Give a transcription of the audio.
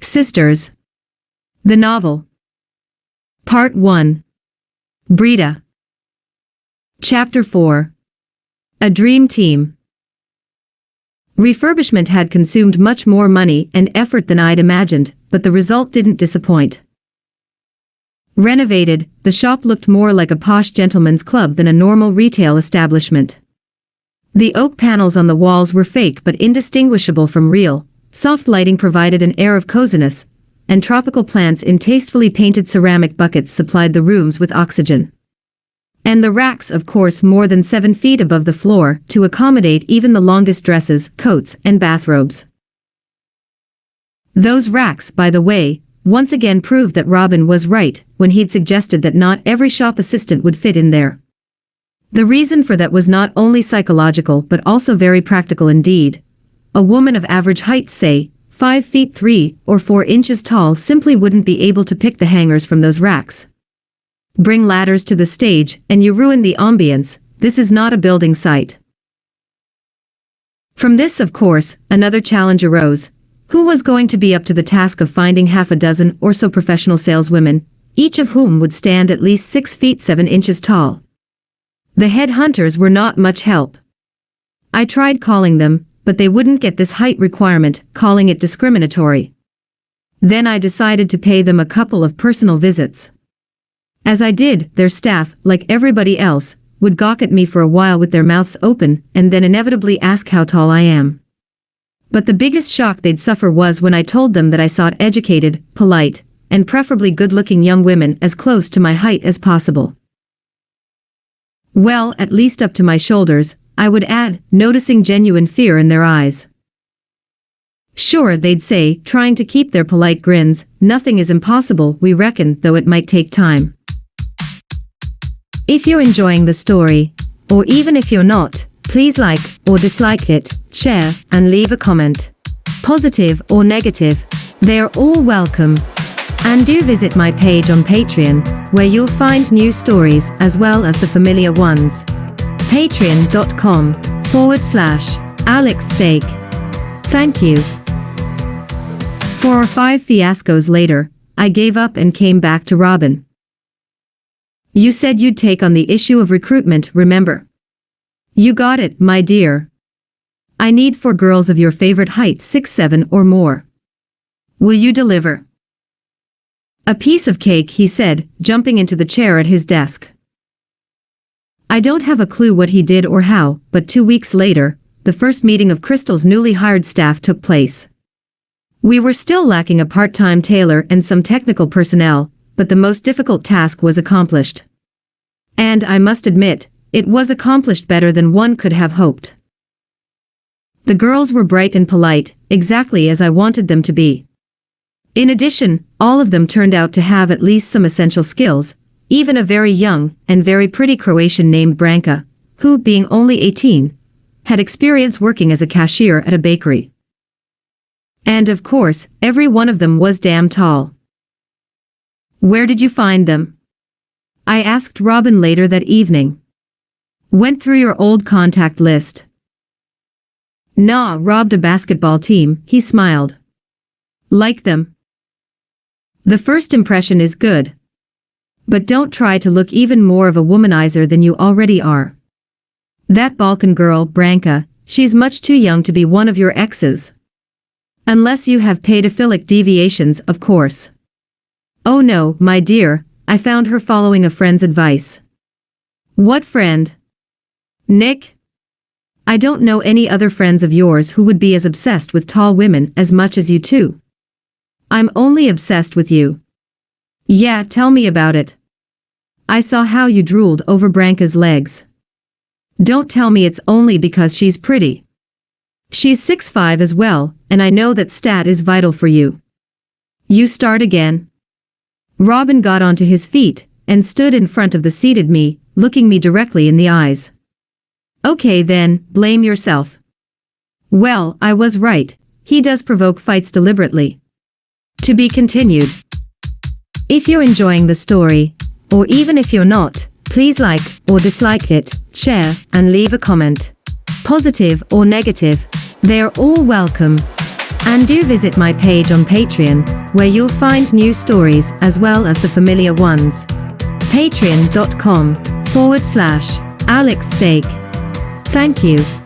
Sisters. The Novel. Part 1. Brita. Chapter 4. A Dream Team. Refurbishment had consumed much more money and effort than I'd imagined, but the result didn't disappoint. Renovated, the shop looked more like a posh gentleman's club than a normal retail establishment. The oak panels on the walls were fake but indistinguishable from real, soft lighting provided an air of coziness, and tropical plants in tastefully painted ceramic buckets supplied the rooms with oxygen. And the racks, of course, more than 7 feet above the floor, to accommodate even the longest dresses, coats, and bathrobes. Those racks, by the way, once again proved that Robin was right when he'd suggested that not every shop assistant would fit in there. The reason for that was not only psychological but also very practical indeed. A woman of average height, say, 5 feet 3 or 4 inches tall, simply wouldn't be able to pick the hangers from those racks. Bring ladders to the stage and you ruin the ambience. This is not a building site. From this, of course, another challenge arose. Who was going to be up to the task of finding half a dozen or so professional saleswomen, each of whom would stand at least 6 feet 7 inches tall? The headhunters were not much help. I tried calling them, but they wouldn't get this height requirement, calling it discriminatory. Then I decided to pay them a couple of personal visits. As I did, their staff, like everybody else, would gawk at me for a while with their mouths open and then inevitably ask how tall I am. But the biggest shock they'd suffer was when I told them that I sought educated, polite, and preferably good-looking young women as close to my height as possible. Well, at least up to my shoulders, I would add, noticing genuine fear in their eyes. Sure, they'd say, trying to keep their polite grins, nothing is impossible, we reckon, though it might take time. If you're enjoying the story, or even if you're not, please like or dislike it, share, and leave a comment. Positive or negative, they're all welcome. And do visit my page on Patreon, where you'll find new stories as well as the familiar ones. Patreon.com/AlexSteak. Thank you. 4 or 5 fiascos later, I gave up and came back to Robin. You said you'd take on the issue of recruitment, remember? You got it, my dear. I need 4 girls of your favorite height, 6'7" or more. Will you deliver? A piece of cake, he said, jumping into the chair at his desk. I don't have a clue what he did or how, but 2 weeks later, the first meeting of Crystal's newly hired staff took place. We were still lacking a part-time tailor and some technical personnel, but the most difficult task was accomplished. And I must admit, it was accomplished better than one could have hoped. The girls were bright and polite, exactly as I wanted them to be. In addition, all of them turned out to have at least some essential skills, even a very young and very pretty Croatian named Branka, who, being only 18, had experience working as a cashier at a bakery. And of course, every one of them was damn tall. Where did you find them? I asked Robin later that evening. Went through your old contact list. Nah, robbed a basketball team, he smiled. Like them? The first impression is good. But don't try to look even more of a womanizer than you already are. That Balkan girl, Branka, she's much too young to be one of your exes. Unless you have pedophilic deviations, of course. Oh no, my dear, I found her following a friend's advice. What friend? Nick? I don't know any other friends of yours who would be as obsessed with tall women as much as you two. I'm only obsessed with you. Yeah, tell me about it. I saw how you drooled over Branka's legs. Don't tell me it's only because she's pretty. She's 6'5" as well, and I know that stat is vital for you. You start again. Robin got onto his feet and stood in front of the seated me, looking me directly in the eyes. Okay then, blame yourself. Well, I was right, he does provoke fights deliberately. To be continued. If you're enjoying the story, or even if you're not, please like or dislike it, share, and leave a comment. Positive or negative, they're all welcome. And do visit my page on Patreon, where you'll find new stories as well as the familiar ones. Patreon.com/AlexSteak. Thank you.